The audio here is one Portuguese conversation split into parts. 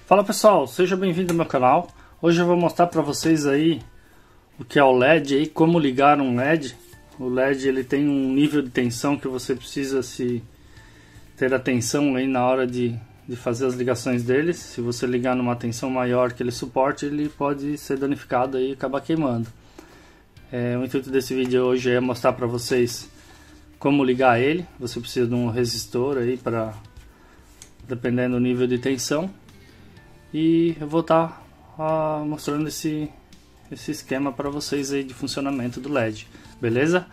Fala pessoal, seja bem-vindo ao meu canal. Hoje eu vou mostrar para vocês aí o que é o LED aí, como ligar um LED. O LED ele tem um nível de tensão que você precisa ter atenção aí na hora de fazer as ligações dele. Se você ligar numa tensão maior que ele suporte, ele pode ser danificado e acabar queimando. O intuito desse vídeo hoje é mostrar para vocês como ligar ele. Você precisa de um resistor aí para, dependendo do nível de tensão. E eu vou estar mostrando esse esquema para vocês aí de funcionamento do LED, beleza?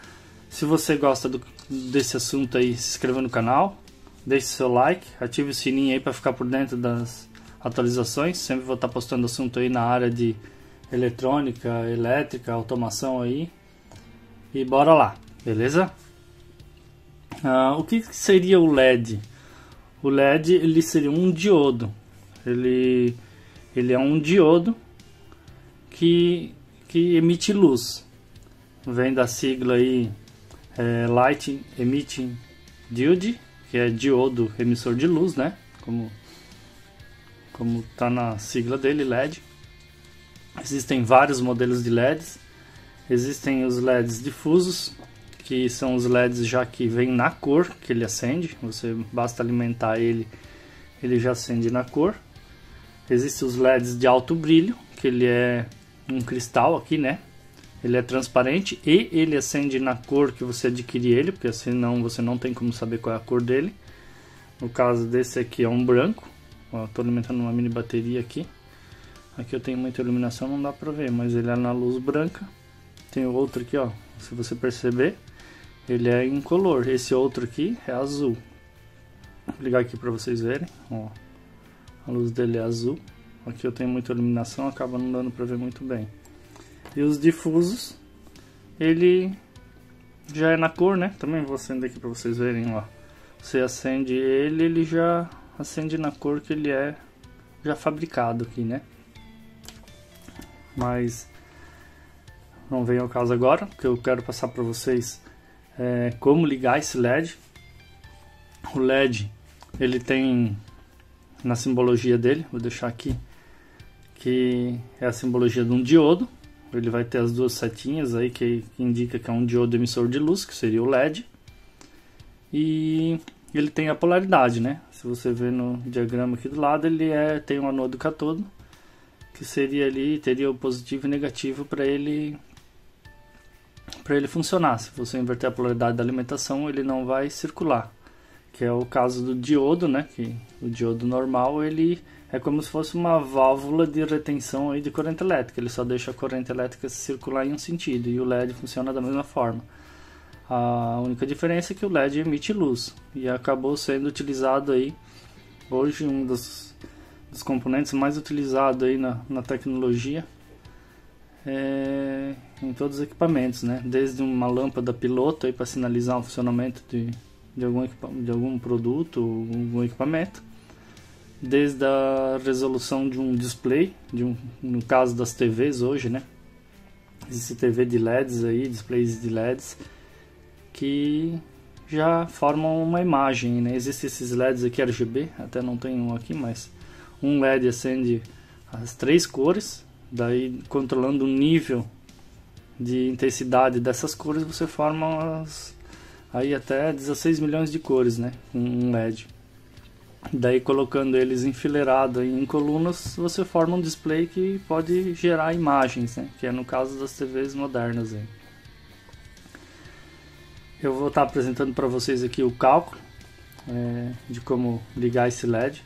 Se você gosta desse assunto aí, se inscreva no canal, deixe seu like, ative o sininho aí para ficar por dentro das atualizações. Sempre vou estar postando assunto aí na área de eletrônica, elétrica, automação aí. E bora lá, beleza? O que seria o LED? O LED ele seria um diodo. Ele é um diodo que emite luz. Vem da sigla aí Light Emitting Diode, que é diodo emissor de luz, né? Como tá na sigla dele, LED. Existem vários modelos de LEDs. Existem os LEDs difusos, que são os LEDs já que vem na cor que ele acende. Você basta alimentar ele já acende na cor. Existem os LEDs de alto brilho, que ele é um cristal aqui, né? Ele é transparente e ele acende na cor que você adquirir ele, porque senão você não tem como saber qual é a cor dele. No caso desse aqui é um branco. Estou alimentando uma mini bateria aqui. Aqui eu tenho muita iluminação, não dá pra ver, mas ele é na luz branca. Tem o outro aqui, ó, se você perceber, ele é incolor. Esse outro aqui é azul. Vou ligar aqui pra vocês verem, ó. A luz dele é azul. Aqui eu tenho muita iluminação, acaba não dando pra ver muito bem. E os difusos, ele já é na cor, né? Também vou acender aqui pra vocês verem, ó. Você acende ele já acende na cor que ele é já fabricado aqui, né? Mas não vem ao caso agora, porque eu quero passar para vocês como ligar esse LED. O LED, ele tem na simbologia dele, vou deixar aqui, que é a simbologia de um diodo. Ele vai ter as duas setinhas aí que indica que é um diodo emissor de luz, que seria o LED. E ele tem a polaridade, né? Se você ver no diagrama aqui do lado, ele tem um anodo e cátodo, que seria ali, teria o positivo e negativo para ele funcionar. Se você inverter a polaridade da alimentação, ele não vai circular, que é o caso do diodo, né? Que o diodo normal, ele é como se fosse uma válvula de retenção aí de corrente elétrica, ele só deixa a corrente elétrica circular em um sentido, e o LED funciona da mesma forma. A única diferença é que o LED emite luz, e acabou sendo utilizado aí hoje um dos componentes mais utilizados aí na tecnologia, em todos os equipamentos, né? Desde uma lâmpada piloto para sinalizar o funcionamento de algum produto ou algum equipamento, desde a resolução de um display, no caso das TVs hoje, né? Existe TV de LEDs aí, displays de LEDs que já formam uma imagem, né? Existem esses LEDs aqui RGB, até não tem um aqui, mas um LED acende as três cores, daí controlando o nível de intensidade dessas cores você forma aí até 16 milhões de cores, né? Um LED. Daí colocando eles enfileirados em colunas, você forma um display que pode gerar imagens, né? Que é no caso das TVs modernas aí. Eu vou estar apresentando para vocês aqui o cálculo de como ligar esse LED.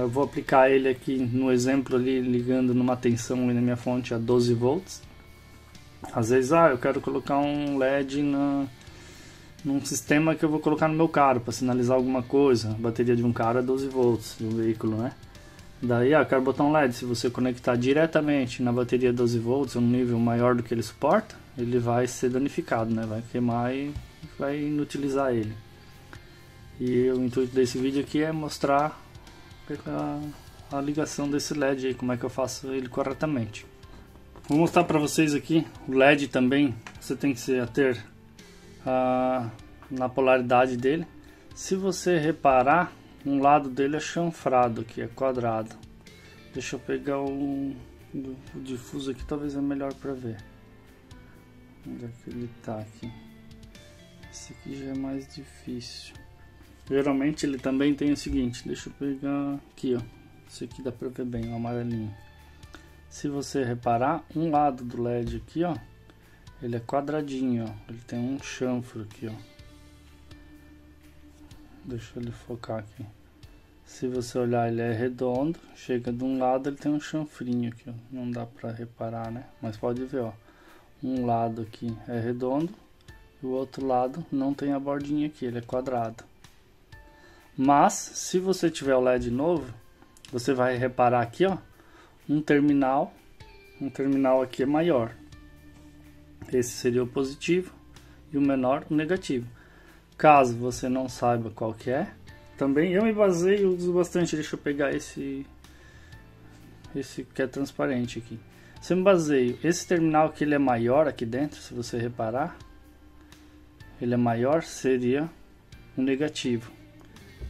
Eu vou aplicar ele aqui no exemplo ali, ligando numa tensão ali na minha fonte a 12 volts. Às vezes, eu quero colocar um LED num sistema que eu vou colocar no meu carro para sinalizar alguma coisa. A bateria de um carro é 12 volts, de um veículo, né? Daí, eu quero botar um LED. Se você conectar diretamente na bateria 12 volts, um nível maior do que ele suporta, ele vai ser danificado, né? Vai queimar e vai inutilizar ele. E o intuito desse vídeo aqui é mostrar a ligação desse LED aí, como é que eu faço ele corretamente. Vou mostrar para vocês aqui o LED também. Você tem que se ater na polaridade dele. Se você reparar, um lado dele é chanfrado aqui, é quadrado. Deixa eu pegar o difuso aqui, talvez é melhor para ver. Onde é que ele tá aqui? Esse aqui já é mais difícil. Geralmente ele também tem o seguinte, deixa eu pegar aqui, ó. Esse aqui dá para ver bem, o amarelinho. Se você reparar, um lado do LED aqui, ó, ele é quadradinho, ó. Ele tem um chanfro aqui, ó. Deixa ele focar aqui. Se você olhar, ele é redondo. Chega de um lado, ele tem um chanfrinho aqui, ó. Não dá pra reparar, né? Mas pode ver, ó. Um lado aqui é redondo e o outro lado não tem a bordinha aqui, ele é quadrado. Mas, se você tiver o LED novo, você vai reparar aqui, ó. Um terminal aqui é maior. Esse seria o positivo e o menor o negativo. Caso você não saiba qual que é, também eu me baseio, uso bastante. Deixa eu pegar esse que é transparente aqui. Se eu me baseio, esse terminal que ele é maior aqui dentro, se você reparar, ele é maior, seria o negativo.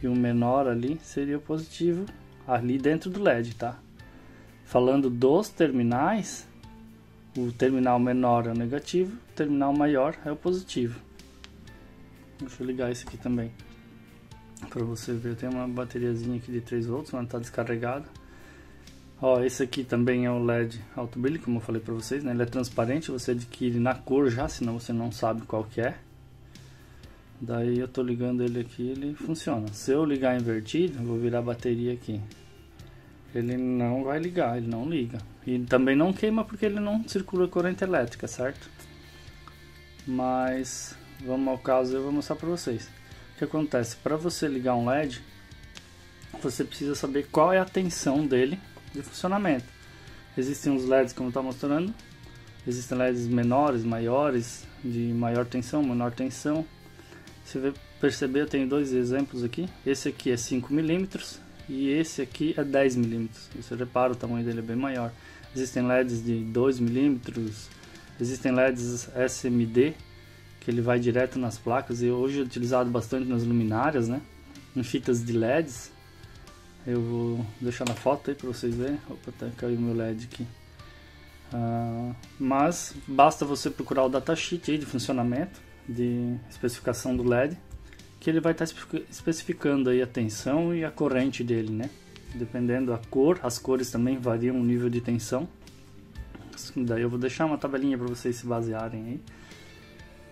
E o menor ali seria o positivo, ali dentro do LED, tá? Falando dos terminais, o terminal menor é o negativo, o terminal maior é o positivo. Deixa eu ligar esse aqui também, para você ver. Tem uma bateriazinha aqui de 3 volts, mas está descarregada. Ó, esse aqui também é o LED alto brilho, como eu falei para vocês, né? Ele é transparente, você adquire na cor já, senão você não sabe qual que é. Daí eu tô ligando ele aqui, ele funciona. Se eu ligar invertido, eu vou virar a bateria aqui. Ele não vai ligar, ele não liga. E também não queima porque ele não circula corrente elétrica, certo? Mas vamos ao caso, eu vou mostrar para vocês. O que acontece? Para você ligar um LED, você precisa saber qual é a tensão dele de funcionamento. Existem os LEDs, como está mostrando. Existem LEDs menores, maiores, de maior tensão, menor tensão. Se perceber, eu tenho dois exemplos aqui. Esse aqui é 5 mm e esse aqui é 10 mm. Você repara, o tamanho dele é bem maior. Existem LEDs de 2 mm, existem LEDs SMD, que ele vai direto nas placas, e hoje é utilizado bastante nas luminárias, né? Em fitas de LEDs. Eu vou deixar na foto aí para vocês verem. Opa, até caiu meu LED aqui. Mas basta você procurar o datasheet aí de funcionamento, de especificação do LED, que ele vai estar especificando aí a tensão e a corrente dele, né? Dependendo da cor, as cores também variam o nível de tensão. Daí eu vou deixar uma tabelinha para vocês se basearem aí.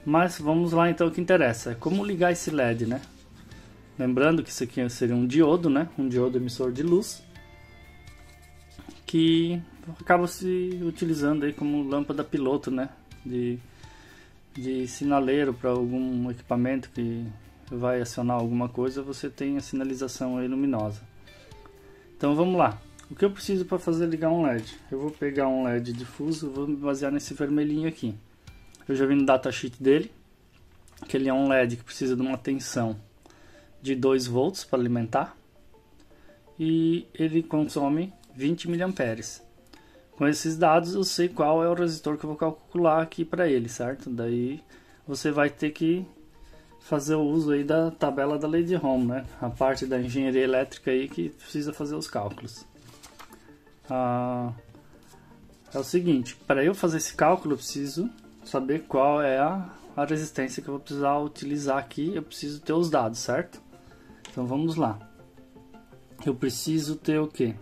Mas vamos lá então, o que interessa é como ligar esse LED, né? Lembrando que isso aqui seria um diodo, né? Um diodo emissor de luz, que acaba se utilizando aí como lâmpada piloto, né? De sinaleiro para algum equipamento que vai acionar alguma coisa, você tem a sinalização aí luminosa. Então vamos lá. O que eu preciso para fazer ligar um LED? Eu vou pegar um LED difuso, vou me basear nesse vermelhinho aqui. Eu já vi no datasheet dele que ele é um LED que precisa de uma tensão de 2 volts para alimentar e ele consome 20 mA. Com esses dados eu sei qual é o resistor que eu vou calcular aqui para ele, certo? Daí você vai ter que fazer o uso aí da tabela da lei de Ohm, né? A parte da engenharia elétrica aí que precisa fazer os cálculos. É o seguinte, para eu fazer esse cálculo eu preciso saber qual é a resistência que eu vou precisar utilizar aqui. Eu preciso ter os dados, certo? Então vamos lá. Eu preciso ter o que?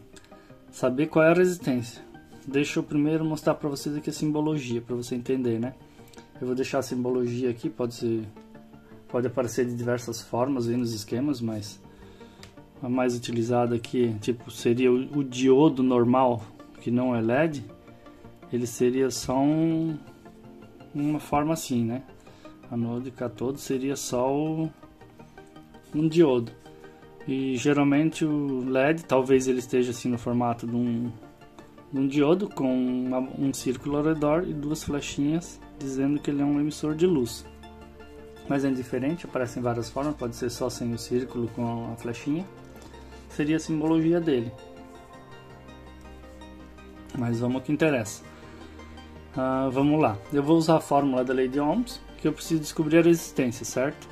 Saber qual é a resistência. Deixa eu primeiro mostrar para vocês aqui a simbologia, para você entender, né? Eu vou deixar a simbologia aqui, pode aparecer de diversas formas aí nos esquemas, mas a mais utilizada aqui, tipo, seria o diodo normal, que não é LED. Ele seria só uma forma assim, né? Anodo e cátodo seria só um diodo. E geralmente o LED, talvez ele esteja assim no formato de um diodo com um círculo ao redor e duas flechinhas dizendo que ele é um emissor de luz. Mas é indiferente, aparece em várias formas, pode ser só sem o círculo com a flechinha. Seria a simbologia dele. Mas vamos ao que interessa. Vamos lá, eu vou usar a fórmula da lei de Ohms, que eu preciso descobrir a resistência, certo?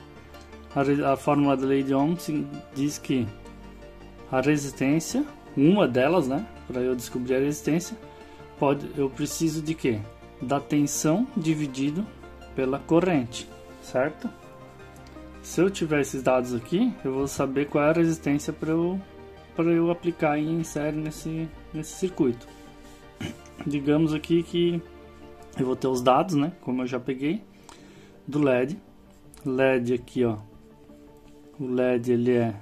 A fórmula da lei de Ohms diz que a resistência, uma delas, né? Para eu descobrir a resistência, eu preciso de quê? Da tensão dividido pela corrente, certo? Se eu tiver esses dados aqui, eu vou saber qual é a resistência para eu aplicar em série nesse circuito. Digamos aqui que eu vou ter os dados, né? Como eu já peguei do LED. LED aqui, ó. O LED ele é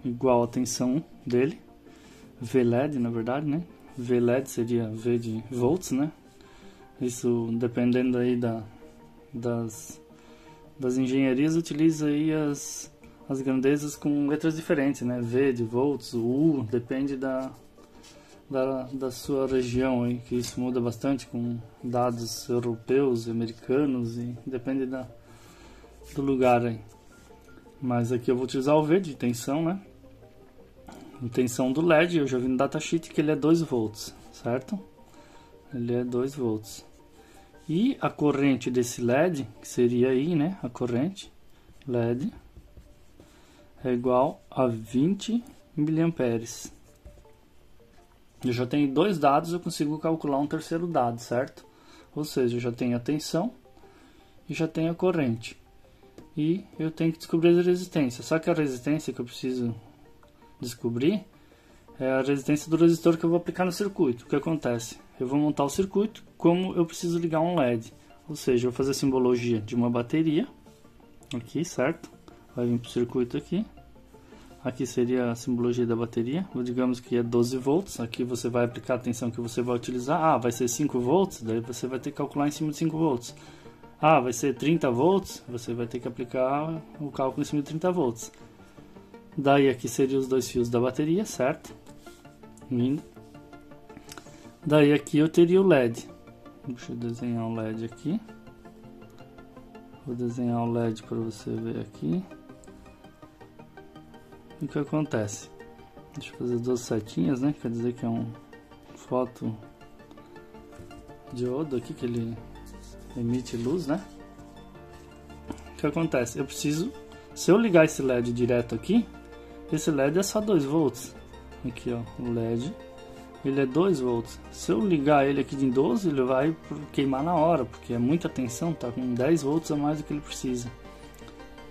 igual à tensão dele. VLED, na verdade, né? VLED seria V de volts, né? Isso dependendo aí das engenharias, utiliza aí as grandezas com letras diferentes, né? V de volts, U, depende da sua região aí, que isso muda bastante com dados europeus, americanos, e depende do lugar aí. Mas aqui eu vou utilizar o V de tensão, né? A tensão do LED, eu já vi no datasheet que ele é 2 volts, certo? Ele é 2 volts. E a corrente desse LED, que seria aí, né? A corrente LED é igual a 20 miliamperes. Eu já tenho 2 dados, eu consigo calcular um terceiro dado, certo? Ou seja, eu já tenho a tensão e já tenho a corrente. E eu tenho que descobrir a resistência. Só que a resistência que eu preciso descobrir é a resistência do resistor que eu vou aplicar no circuito. O que acontece? Eu vou montar o circuito como eu preciso ligar um LED. Ou seja, eu vou fazer a simbologia de uma bateria. Aqui, certo? Vai vir para o circuito aqui. Aqui seria a simbologia da bateria. Digamos que é 12 volts. Aqui você vai aplicar a tensão que você vai utilizar. Ah, vai ser 5 volts. Daí você vai ter que calcular em cima de 5 volts. Ah, vai ser 30 volts. Você vai ter que aplicar o cálculo em cima de 30 volts. Daí aqui seriam os 2 fios da bateria, certo? Lindo. Daí aqui eu teria o LED. Deixa eu desenhar um LED aqui. Vou desenhar um LED para você ver aqui. O que acontece? Deixa eu fazer 2 setinhas, né? Quer dizer que é um fotodiodo aqui, que ele emite luz, né? O que acontece? Eu preciso, se eu ligar esse LED direto aqui, esse LED é só 2 volts. Aqui, ó, o LED, ele é 2 volts. Se eu ligar ele aqui em 12, ele vai queimar na hora, porque é muita tensão, tá com 10 volts a mais do que ele precisa.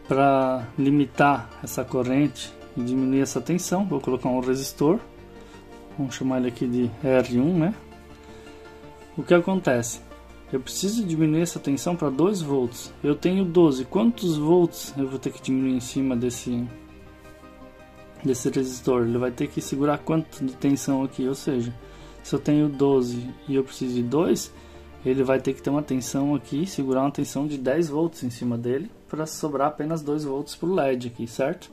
Para limitar essa corrente e diminuir essa tensão, vou colocar um resistor. Vamos chamar ele aqui de R1, né? O que acontece? Eu preciso diminuir essa tensão para 2 volts. Eu tenho 12. Quantos volts eu vou ter que diminuir em cima desse resistor? Ele vai ter que segurar quanto de tensão aqui? Ou seja, se eu tenho 12 e eu preciso de 2, ele vai ter que ter uma tensão aqui, segurar uma tensão de 10 volts em cima dele, para sobrar apenas 2 volts para o LED aqui, certo?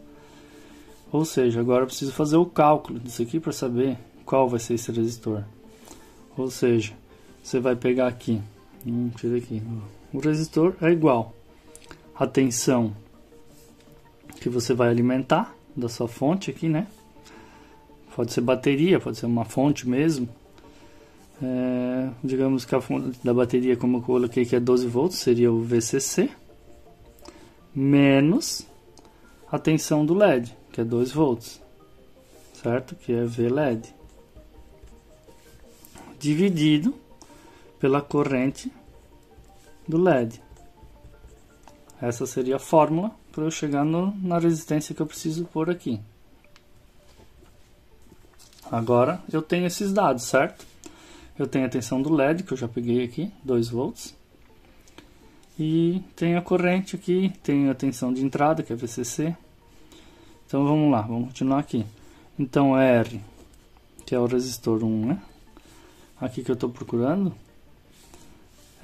Ou seja, agora eu preciso fazer o cálculo disso aqui para saber qual vai ser esse resistor. Ou seja, você vai pegar aqui, tira aqui, o resistor é igual à tensão que você vai alimentar da sua fonte aqui, né? Pode ser bateria, pode ser uma fonte mesmo. Digamos que a fonte da bateria, como eu coloquei que é 12 volts, seria o VCC, menos a tensão do LED, que é 2 volts, certo? Que é VLED, dividido pela corrente do LED. Essa seria a fórmula para eu chegar na resistência que eu preciso pôr aqui. Agora eu tenho esses dados, certo? Eu tenho a tensão do LED, que eu já peguei aqui, 2 volts. E tenho a corrente aqui, tenho a tensão de entrada, que é VCC. Então vamos lá, vamos continuar aqui. Então R, que é o resistor 1, né? Aqui que eu estou procurando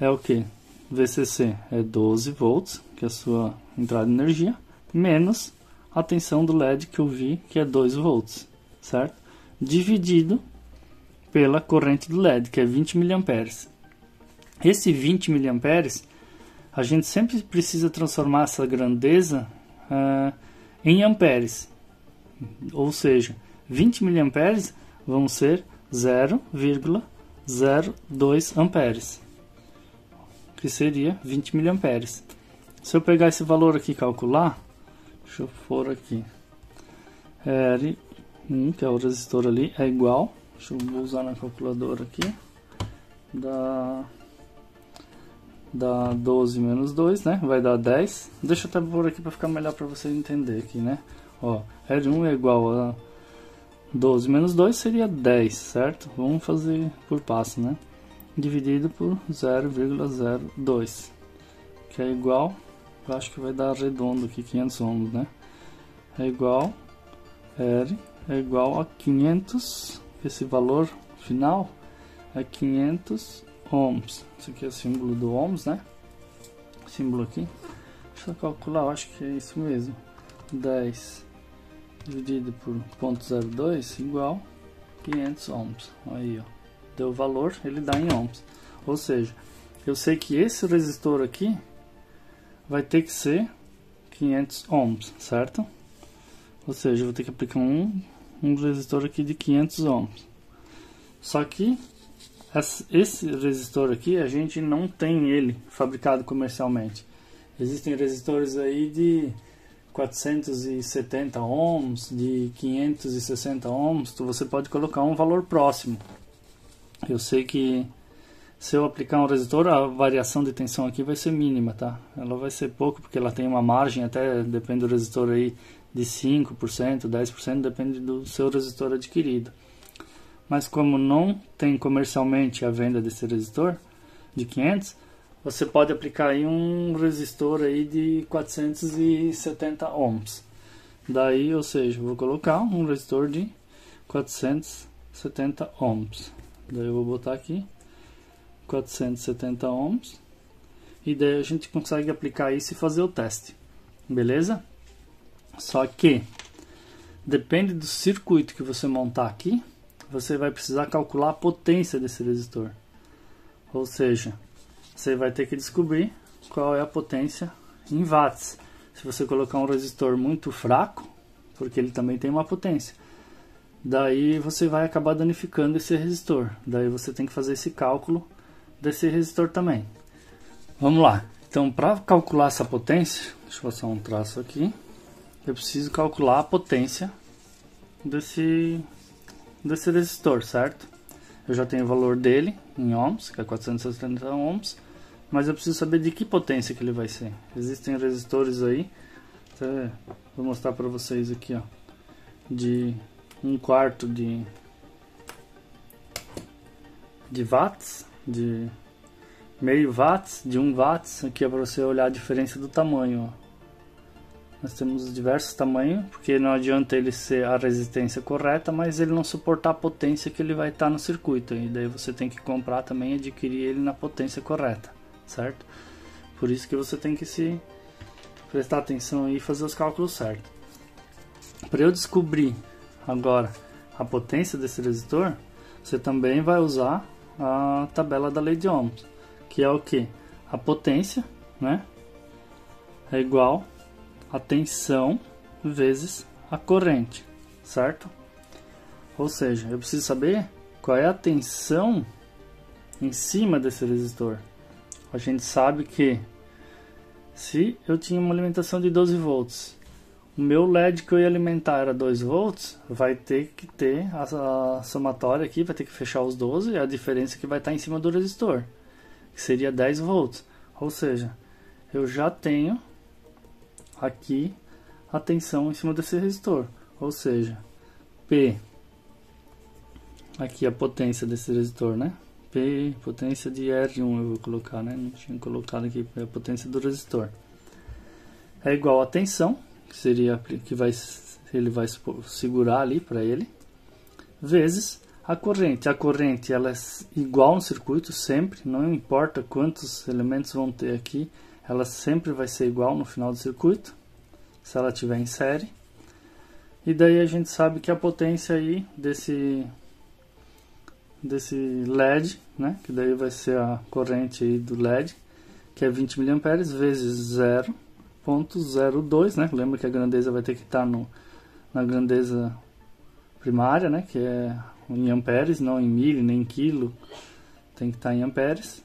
é o que? VCC é 12 volts, que é a sua entrada de energia, menos a tensão do LED que eu vi, que é 2 volts, certo? Dividido pela corrente do LED, que é 20 miliamperes. Esse 20 miliamperes, a gente sempre precisa transformar essa grandeza em amperes. Ou seja, 20 miliamperes vão ser 0,02 amperes, que seria 20 miliamperes. Se eu pegar esse valor aqui e calcular, deixa eu pôr aqui, R que é o resistor ali, é igual, deixa eu usar na calculadora aqui, dá 12 menos 2, né? Vai dar 10. Deixa eu até pôr aqui para ficar melhor para vocês entenderem aqui, né? Ó, R1 é igual a 12 menos 2 seria 10, certo? Vamos fazer por passo, né? Dividido por 0,02, que é igual, eu acho que vai dar redondo aqui, 500 ohms, né? É igual, R é igual a 500, esse valor final é 500 ohms. Isso aqui é o símbolo do ohms, né? Símbolo aqui. Deixa eu calcular, eu acho que é isso mesmo. 10 dividido por 0,02 igual 500 ohms. Aí, ó. Deu o valor, ele dá em ohms. Ou seja, eu sei que esse resistor aqui vai ter que ser 500 ohms, certo? Ou seja, eu vou ter que aplicar um resistor aqui de 500 ohms. Só que esse resistor aqui, a gente não tem ele fabricado comercialmente. Existem resistores aí de 470 ohms, de 560 ohms, então você pode colocar um valor próximo. Eu sei que se eu aplicar um resistor, a variação de tensão aqui vai ser mínima, tá? Ela vai ser pouco, porque ela tem uma margem, até depende do resistor aí, de 5%, 10%, depende do seu resistor adquirido. Mas como não tem comercialmente a venda desse resistor de 500, você pode aplicar aí um resistor aí de 470 ohms. Daí, ou seja, eu vou colocar um resistor de 470 ohms. Daí eu vou botar aqui 470 ohms. E daí a gente consegue aplicar isso e fazer o teste. Beleza? Só que depende do circuito que você montar aqui, você vai precisar calcular a potência desse resistor. Ou seja, você vai ter que descobrir qual é a potência em watts. Se você colocar um resistor muito fraco, porque ele também tem uma potência, daí você vai acabar danificando esse resistor. Daí você tem que fazer esse cálculo desse resistor também. Vamos lá. Então, para calcular essa potência, deixa eu passar um traço aqui. Eu preciso calcular a potência desse resistor, certo? Eu já tenho o valor dele em ohms, que é 470 ohms, mas eu preciso saber de que potência que ele vai ser. Existem resistores aí, até vou mostrar para vocês aqui, ó, de 1/4 de watts, de meio watts, de 1 watts. Aqui é para você olhar a diferença do tamanho, ó. Nós temos diversos tamanhos, porque não adianta ele ser a resistência correta, mas ele não suportar a potência que ele vai estar no circuito. E daí você tem que comprar também e adquirir ele na potência correta, certo? Por isso que você tem que se prestar atenção aí e fazer os cálculos certos. Para eu descobrir agora a potência desse resistor, você também vai usar a tabela da lei de Ohms, que é o que? A potência, né, é igual a tensão vezes a corrente, certo? Ou seja, eu preciso saber qual é a tensão em cima desse resistor. A gente sabe que se eu tinha uma alimentação de 12 volts, o meu LED que eu ia alimentar era 2 volts, vai ter que ter a somatória aqui, vai ter que fechar os 12, e a diferença que vai estar em cima do resistor, que seria 10 volts. Ou seja, eu já tenho aqui a tensão em cima desse resistor, ou seja, P, aqui a potência desse resistor, né? P, potência de R1 eu vou colocar, né? Não tinha colocado aqui a potência do resistor. É igual a tensão, que seria que ele vai segurar ali para ele, vezes a corrente. A corrente ela é igual no circuito sempre, não importa quantos elementos vão ter aqui, ela sempre vai ser igual no final do circuito, se ela estiver em série. E daí a gente sabe que a potência aí desse LED, né, que daí vai ser a corrente aí do LED, que é 20 mA vezes 0,02, né? Lembra que a grandeza vai ter que estar na grandeza primária, né, que é em amperes, não em milho, nem em quilo, tem que estar em amperes.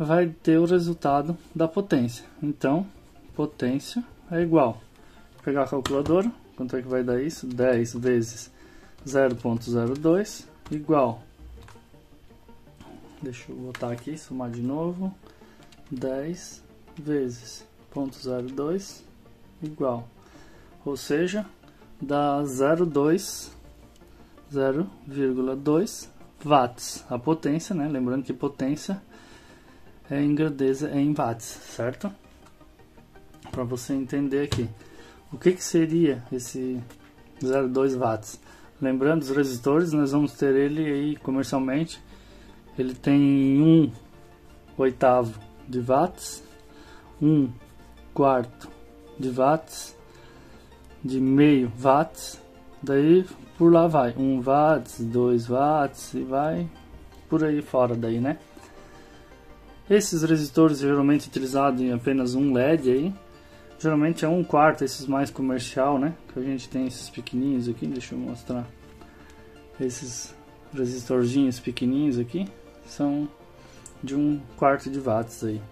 Vai ter o resultado da potência. Então, potência é igual. Vou pegar a calculadora, quanto é que vai dar isso? 10 vezes 0.02 igual, deixa eu botar aqui, somar de novo, 10 vezes 0.02 igual, ou seja, dá 0,2 watts, a potência, né? Lembrando que potência em grandeza é em watts, certo? Para você entender aqui, o que seria esse 0,2 watts? Lembrando, os resistores, nós vamos ter ele aí comercialmente, ele tem 1/8 de watts, 1/4 de watts, de meio watts, daí por lá vai, 1 watts, 2 watts e vai por aí fora daí, né? Esses resistores geralmente utilizados em apenas um LED aí, geralmente é 1/4, esses mais comercial, né? Que a gente tem esses pequenininhos aqui, deixa eu mostrar. Esses resistorzinhos pequenininhos aqui são de 1/4 de watts aí.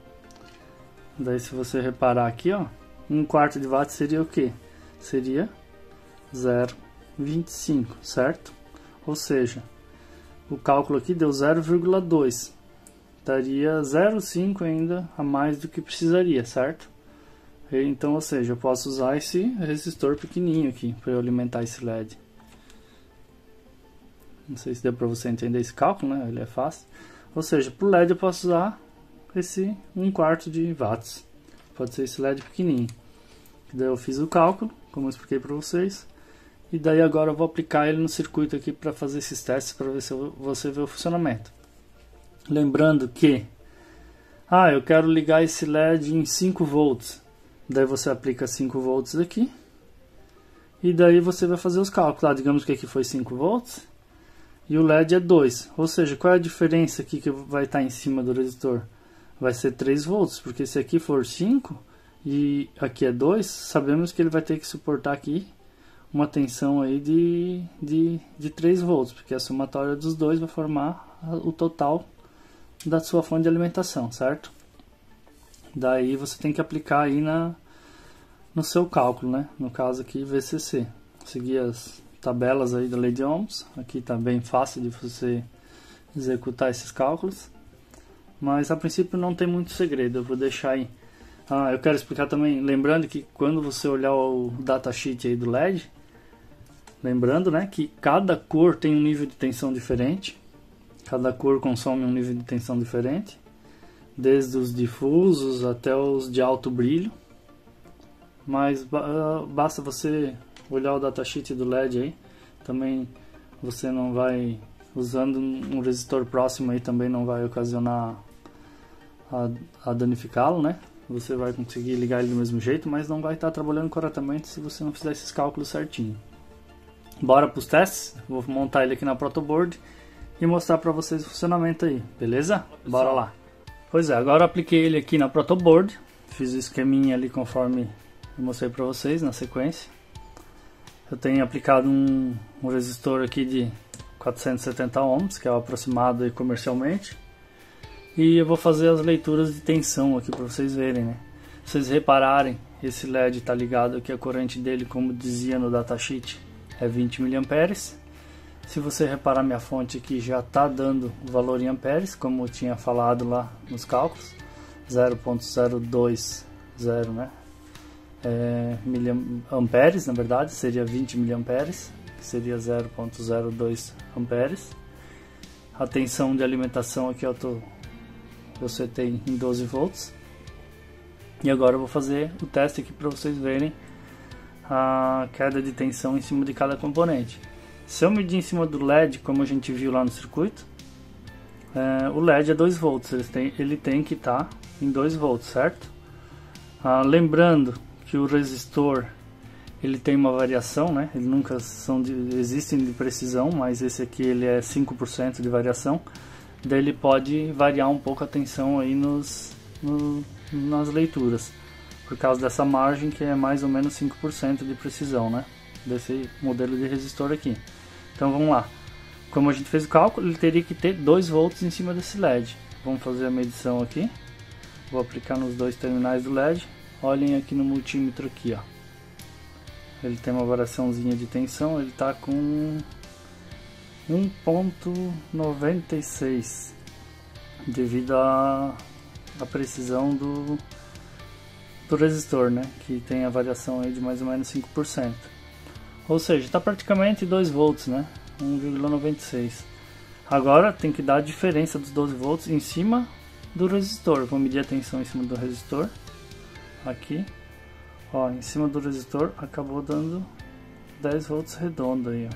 Daí se você reparar aqui, ó, 1/4 de watts seria o que? Seria 0,25, certo? Ou seja, o cálculo aqui deu 0,2. Daria 0,5 ainda a mais do que precisaria, certo? Então, ou seja, eu posso usar esse resistor pequenininho aqui para eu alimentar esse LED. Não sei se deu para você entender esse cálculo, né? Ele é fácil. Ou seja, para o LED eu posso usar esse 1/4 de watts. Pode ser esse LED pequenininho. Daí eu fiz o cálculo, como eu expliquei para vocês. E daí agora eu vou aplicar ele no circuito aqui para fazer esses testes, para ver se você vê o funcionamento. Lembrando que, eu quero ligar esse LED em 5 volts. Daí você aplica 5 volts aqui. E daí você vai fazer os cálculos. Digamos que aqui foi 5 volts. E o LED é 2. Ou seja, qual é a diferença aqui que vai estar em cima do resistor? Vai ser 3 volts. Porque se aqui for 5 e aqui é 2, sabemos que ele vai ter que suportar aqui uma tensão aí de 3 volts. Porque a somatória dos dois vai formar o total da sua fonte de alimentação, certo? Daí você tem que aplicar aí no seu cálculo, né? No caso aqui VCC. Seguir as tabelas aí da lei de Ohms. Aqui tá bem fácil de você executar esses cálculos. Mas a princípio não tem muito segredo. Eu vou deixar aí. Eu quero explicar também, lembrando que quando você olhar o datasheet aí do LED, lembrando, né, que cada cor tem um nível de tensão diferente. Cada cor consome um nível de tensão diferente, desde os difusos até os de alto brilho. Mas basta você olhar o datasheet do LED aí. Também você não vai, usando um resistor próximo aí, também não vai ocasionar a danificá-lo, né? Você vai conseguir ligar ele do mesmo jeito, mas não vai estar trabalhando corretamente se você não fizer esses cálculos certinho. Bora para os testes? Vou montar ele aqui na protoboard e mostrar para vocês o funcionamento aí, beleza? Bora lá. Pois é, agora eu apliquei ele aqui na protoboard, fiz o esqueminha ali conforme eu mostrei para vocês na sequência. Eu tenho aplicado um resistor aqui de 470 ohms, que é o aproximado aí comercialmente, e eu vou fazer as leituras de tensão aqui para vocês verem, né? Se vocês repararem, esse LED está ligado aqui, a corrente dele, como dizia no datasheet, é 20 mA. Se você reparar, minha fonte aqui já está dando o valor em amperes, como eu tinha falado lá nos cálculos, 0.020, né? Miliamperes, na verdade, seria 20 miliamperes, que seria 0.02 amperes. A tensão de alimentação aqui eu setei em 12 volts. E agora eu vou fazer o teste aqui para vocês verem a queda de tensão em cima de cada componente. Se eu medir em cima do LED, como a gente viu lá no circuito, o LED é 2 volts, ele tem que estar em 2 volts, certo? Lembrando que o resistor ele tem uma variação, né? Ele nunca existem de precisão, mas esse aqui ele é 5% de variação. Daí ele pode variar um pouco a tensão aí nas leituras, por causa dessa margem que é mais ou menos 5% de precisão, né? Desse modelo de resistor aqui. Então vamos lá. Como a gente fez o cálculo, ele teria que ter 2 volts em cima desse LED. Vamos fazer a medição aqui. Vou aplicar nos dois terminais do LED. Olhem aqui no multímetro aqui, ó. ele tem uma variaçãozinha de tensão, ele está com 1.96 devido à precisão do resistor, né, que tem a variação aí de mais ou menos 5%. Ou seja, está praticamente 2 volts, né, 1,96. Agora tem que dar a diferença dos 12 volts em cima do resistor. Vou medir a tensão em cima do resistor. Aqui, ó, em cima do resistor acabou dando 10 volts redondo aí, ó.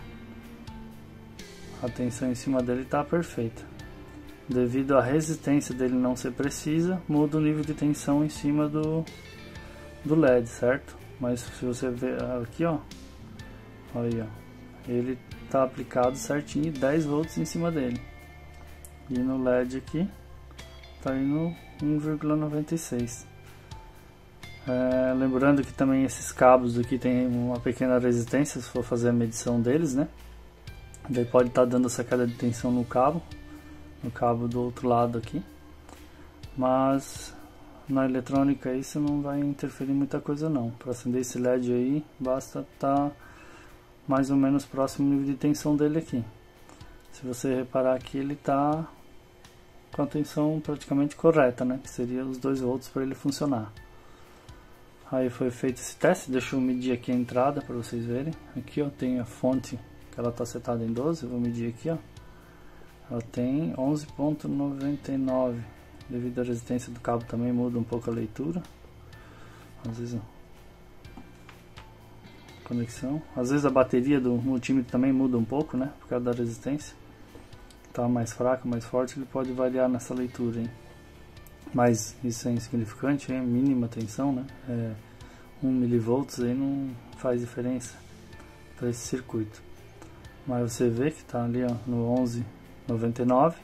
A tensão em cima dele está perfeita. Devido à resistência dele não ser precisa, muda o nível de tensão em cima do LED, certo? Mas se você ver aqui, ó, aí, ó, ele está aplicado certinho 10 volts em cima dele. E no LED aqui está indo 1,96. Lembrando que também esses cabos aqui tem uma pequena resistência se for fazer a medição deles, né? Daí pode estar dando essa queda de tensão no cabo do outro lado aqui, mas na eletrônica isso não vai interferir muita coisa não. Para acender esse LED aí basta estar mais ou menos próximo do nível de tensão dele aqui. Se você reparar aqui, ele está com a tensão praticamente correta, né? Que seria os 2 volts para ele funcionar. Aí foi feito esse teste, deixa eu medir aqui a entrada para vocês verem. Aqui, ó, tem a fonte que ela está setada em 12, eu vou medir aqui, ó. Ela tem 11.99, devido à resistência do cabo também muda um pouco a leitura. Às vezes, ó, conexão. Às vezes a bateria do multímetro também muda um pouco, né? Por causa da resistência. Tá mais fraco, mais forte, ele pode variar nessa leitura, hein? Mas isso é insignificante, é mínima tensão, né? 1 mV aí não faz diferença para esse circuito. Mas você vê que tá ali, ó, no 11.99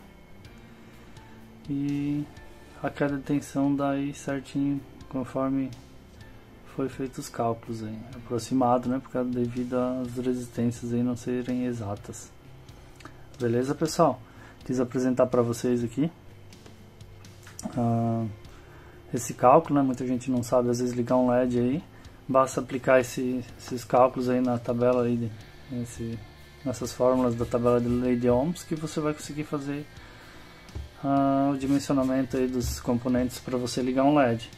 e a queda de tensão daí certinho conforme foi feito os cálculos aí, aproximado, né? Devido às resistências aí não serem exatas. Beleza, pessoal? Quis apresentar para vocês aqui esse cálculo, né? Muita gente não sabe às vezes ligar um LED aí, basta aplicar esses cálculos aí na tabela aí nessas fórmulas da tabela de lei de ohms, que você vai conseguir fazer o dimensionamento aí dos componentes para você ligar um LED.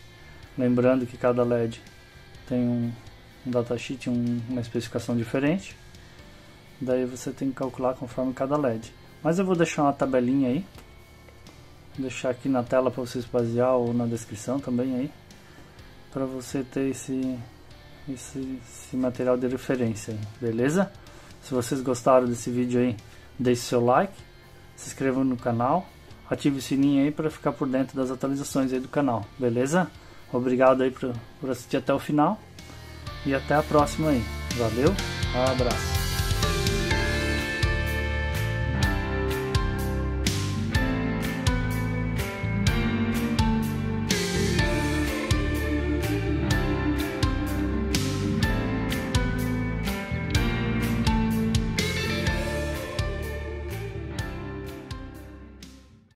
Lembrando que cada LED tem um datasheet, uma especificação diferente, daí você tem que calcular conforme cada LED. Mas eu vou deixar uma tabelinha aí, vou deixar aqui na tela para vocês basear, ou na descrição também aí, para você ter esse material de referência aí, beleza? Se vocês gostaram desse vídeo aí, deixe seu like, se inscreva no canal, ative o sininho aí para ficar por dentro das atualizações aí do canal, beleza? Obrigado aí por assistir até o final e até a próxima aí. Valeu, abraço.